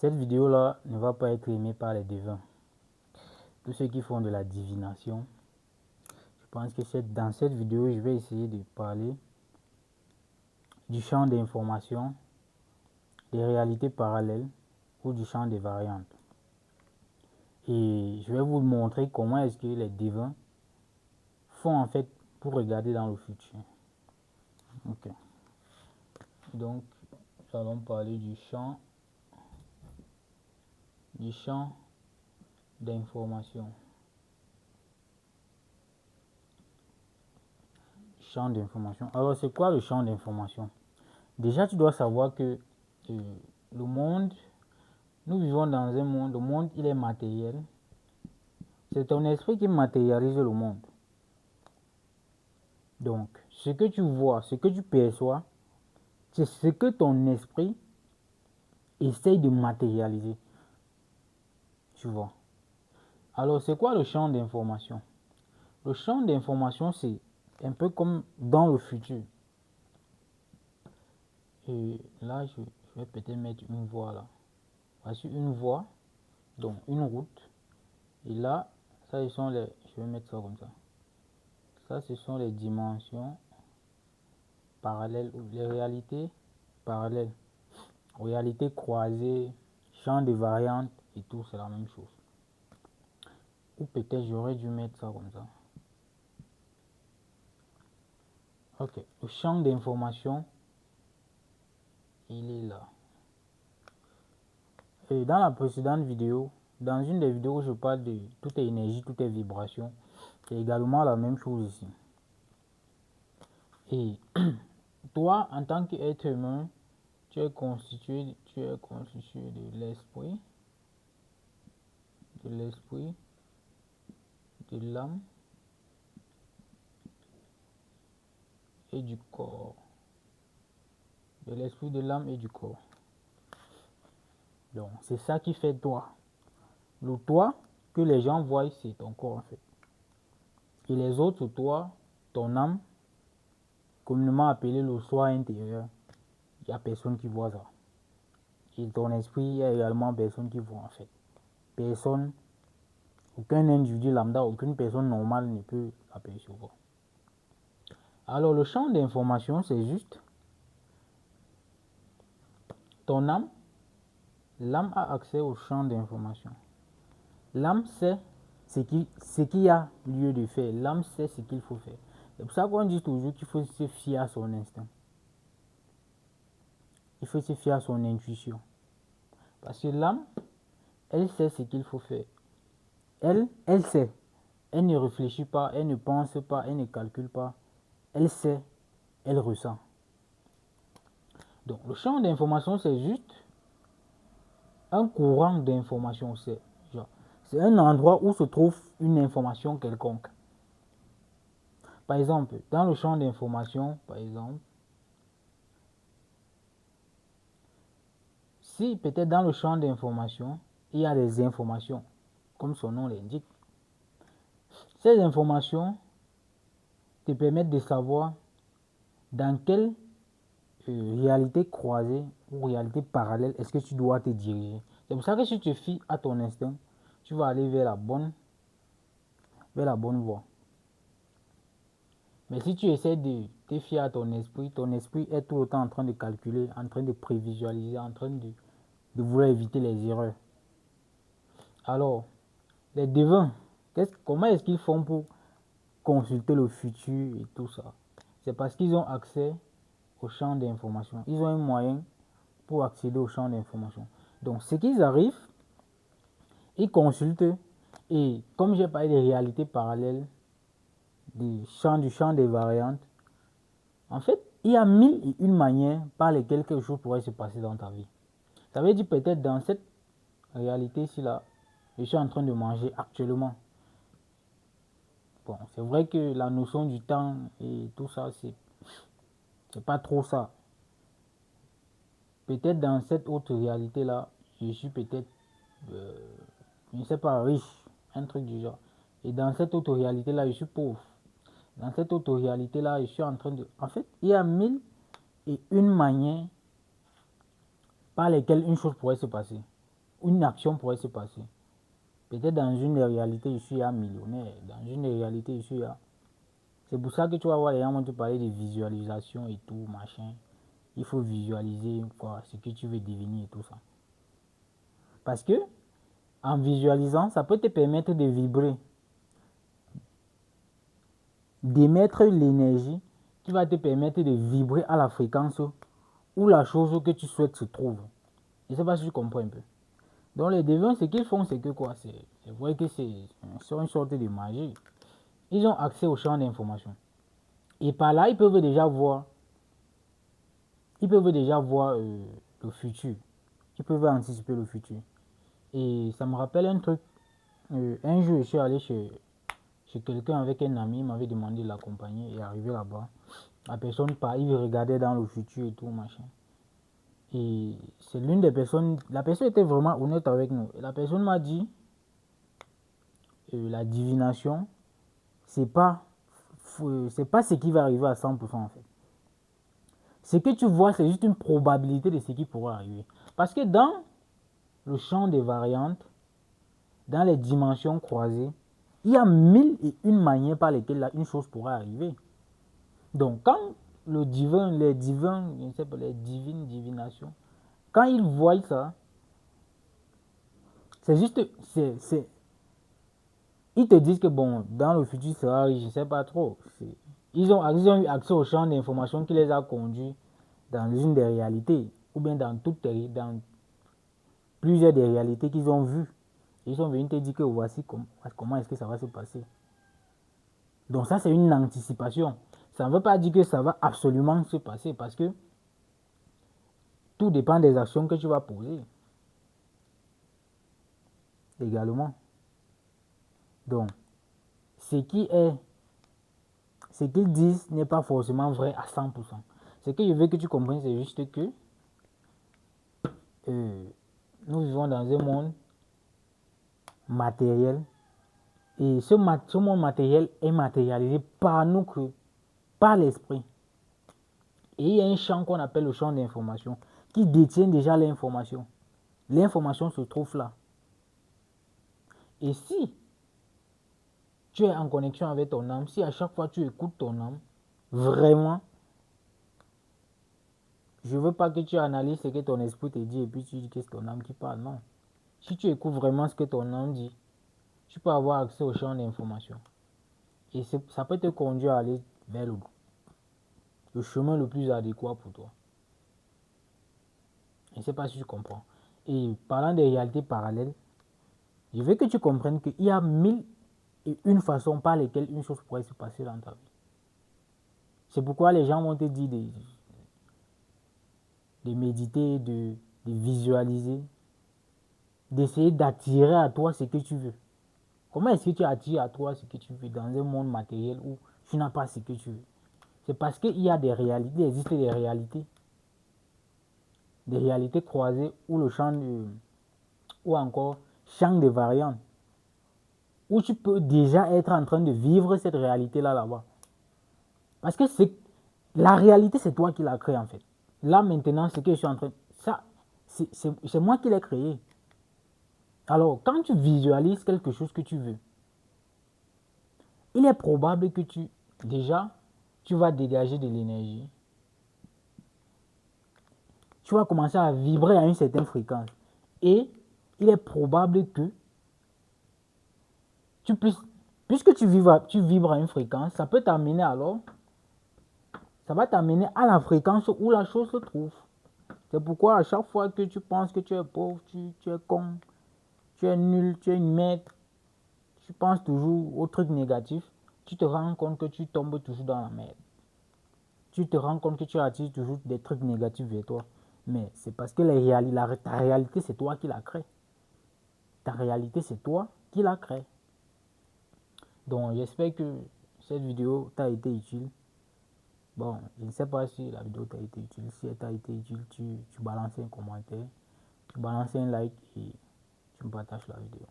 Cette vidéo-là ne va pas être aimée par les devins. Tous ceux qui font de la divination, je pense que dans cette vidéo, je vais essayer de parler du champ d'information, des réalités parallèles ou du champ des variantes. Et je vais vous montrer comment est-ce que les devins font en fait pour regarder dans le futur. Ok. Donc, nous allons parler du champ d'information. Champ d'information. Alors, c'est quoi le champ d'information? Déjà, tu dois savoir que le monde, nous vivons dans un monde, le monde, il est matériel. C'est ton esprit qui matérialise le monde. Donc, ce que tu vois, ce que tu perçois, c'est ce que ton esprit essaye de matérialiser. Tu vois. Alors, c'est quoi le champ d'information? Le champ d'information, c'est un peu comme dans le futur. Et là, je vais peut-être mettre une voie là. Voici une voie, donc une route. Et là, ça, ce sont les... Je vais mettre ça comme ça. Ça, ce sont les dimensions parallèles, ou les réalités parallèles. Réalité croisée, champ de variantes et tout, c'est la même chose. Ou peut-être j'aurais dû mettre ça comme ça. Ok, le champ d'information, il est là. Et dans la précédente vidéo, dans une des vidéos où je parle de toute énergie, toute vibration, c'est également la même chose ici. Et toi, en tant qu'être humain, tu es constitué de l'esprit, de l'âme et du corps. De l'esprit, de l'âme et du corps. Donc, c'est ça qui fait toi. Le toi que les gens voient, c'est ton corps en fait. Et les autres toi, ton âme, communément appelé le soi intérieur, il n'y a personne qui voit ça. Et ton esprit, il y a également personne qui voit en fait. Personne, aucun individu lambda, aucune personne normale ne peut l'apercevoir. Alors le champ d'information, c'est juste ton âme. L'âme a accès au champ d'information. L'âme sait ce qu'il y a lieu de faire. L'âme sait ce qu'il faut faire. C'est pour ça qu'on dit toujours qu'il faut se fier à son instinct. Il faut se fier à son intuition. Parce que l'âme, elle sait ce qu'il faut faire. Elle sait. Elle ne réfléchit pas, elle ne pense pas, elle ne calcule pas. Elle sait, elle ressent. Donc le champ d'information, c'est juste un courant d'information. C'est un endroit où se trouve une information quelconque. Par exemple, dans le champ d'information, par exemple, si peut-être dans le champ d'information, il y a des informations, comme son nom l'indique, ces informations te permettent de savoir dans quelle réalité croisée ou réalité parallèle est-ce que tu dois te diriger. C'est pour ça que si tu te fies à ton instinct, tu vas aller vers la bonne voie. Mais si tu essaies de te fier à ton esprit est tout le temps en train de calculer, en train de prévisualiser, en train de vouloir éviter les erreurs. Alors, les devins, comment est-ce qu'ils font pour consulter le futur et tout ça? C'est parce qu'ils ont accès au champ d'information. Ils ont un moyen pour accéder au champ d'information. Donc, ce qu'ils arrivent, ils consultent et comme j'ai parlé des réalités parallèles, du champ des variantes, en fait, il y a 1001 manières par lesquelles quelque chose pourrait se passer dans ta vie. Ça veut dire peut-être dans cette réalité-ci là, je suis en train de manger actuellement. Bon, c'est vrai que la notion du temps et tout ça, c'est pas trop ça. Peut-être dans cette autre réalité-là, je suis peut-être, je ne sais pas, riche, un truc du genre. Et dans cette autre réalité-là, je suis pauvre. Dans cette autre réalité-là, je suis en train de... En fait, il y a 1001 manières par lesquelles une chose pourrait se passer. une action pourrait se passer. Peut-être dans une réalité, je suis un millionnaire. Dans une réalité, je suis un... C'est pour ça que tu vas voir les gens vont te parler de visualisation et tout, machin. Il faut visualiser quoi, ce que tu veux devenir et tout ça. Parce que, en visualisant, ça peut te permettre de vibrer, d'émettre l'énergie qui va te permettre de vibrer à la fréquence où la chose que tu souhaites se trouve. Je ne sais pas si tu comprends un peu. Donc les devins, ce qu'ils font, c'est que quoi? C'est vrai que c'est une sorte de magie. Ils ont accès au champ d'information. Et par là, ils peuvent déjà voir, le futur. Ils peuvent anticiper le futur. Et ça me rappelle un truc. Un jour, je suis allé chez quelqu'un avec un ami, il m'avait demandé de l'accompagner et arrivé là-bas. La personne, il regardait dans le futur et tout, machin. Et c'est l'une des personnes, la personne était vraiment honnête avec nous. Et la personne m'a dit, la divination, c'est pas ce qui va arriver à 100% en fait. Ce que tu vois, c'est juste une probabilité de ce qui pourrait arriver. Parce que dans le champ des variantes, dans les dimensions croisées, il y a 1001 manières par lesquelles une chose pourrait arriver. Donc, quand les divins, je ne sais pas, les divinations, quand ils voient ça, c'est juste, ils te disent que bon, dans le futur, ça sera riche, je ne sais pas trop. Ils ont eu accès au champ d'information qui les a conduits dans une des réalités, ou bien dans plusieurs des réalités qu'ils ont vues. Ils sont venus te dire que voici comment est-ce que ça va se passer. Donc ça, c'est une anticipation. Ça ne veut pas dire que ça va absolument se passer parce que tout dépend des actions que tu vas poser. Également. Donc, ce qu'ils disent n'est pas forcément vrai à 100%. Ce que je veux que tu comprennes, c'est juste que nous vivons dans un monde matériel et ce monde matériel est matérialisé par nous, par l'esprit. Et il y a un champ qu'on appelle le champ d'information qui détient déjà l'information. L'information se trouve là. Et si tu es en connexion avec ton âme, si à chaque fois tu écoutes ton âme, vraiment, je ne veux pas que tu analyses ce que ton esprit te dit et puis tu dis que c'est ton âme qui parle. Non. Si tu écoutes vraiment ce que ton âme dit, tu peux avoir accès au champ d'information. Et ça peut te conduire à aller vers le chemin le plus adéquat pour toi. Je ne sais pas si tu comprends. Et parlant des réalités parallèles, je veux que tu comprennes qu'il y a 1001 façons par lesquelles une chose pourrait se passer dans ta vie. C'est pourquoi les gens vont te dire de méditer, de visualiser, d'essayer d'attirer à toi ce que tu veux. Comment est-ce que tu attires à toi ce que tu veux dans un monde matériel où tu n'as pas ce que tu veux? C'est parce qu'il y a des réalités, il existe des réalités croisées ou le champ ou encore champ de variantes, où tu peux déjà être en train de vivre cette réalité-là là-bas. Parce que la réalité, c'est toi qui l'as créée en fait. Là maintenant, ce que je suis en train... Ça, c'est moi qui l'ai créé. Alors, quand tu visualises quelque chose que tu veux, il est probable que tu vas dégager de l'énergie. Tu vas commencer à vibrer à une certaine fréquence. Et il est probable que puisque tu vibres à une fréquence, ça va t'amener à la fréquence où la chose se trouve. C'est pourquoi à chaque fois que tu penses que tu es pauvre, tu es con, tu es nul, tu es une merde, tu penses toujours aux trucs négatifs, tu te rends compte que tu tombes toujours dans la merde. Tu te rends compte que tu attires toujours des trucs négatifs vers toi. Mais c'est parce que ta réalité, c'est toi qui la crée. Ta réalité, c'est toi qui la crée. Donc, j'espère que cette vidéo t'a été utile. Bon, je ne sais pas si la vidéo t'a été utile. Si elle t'a été utile, tu balances un commentaire, tu balances un like et tu me partages la vidéo.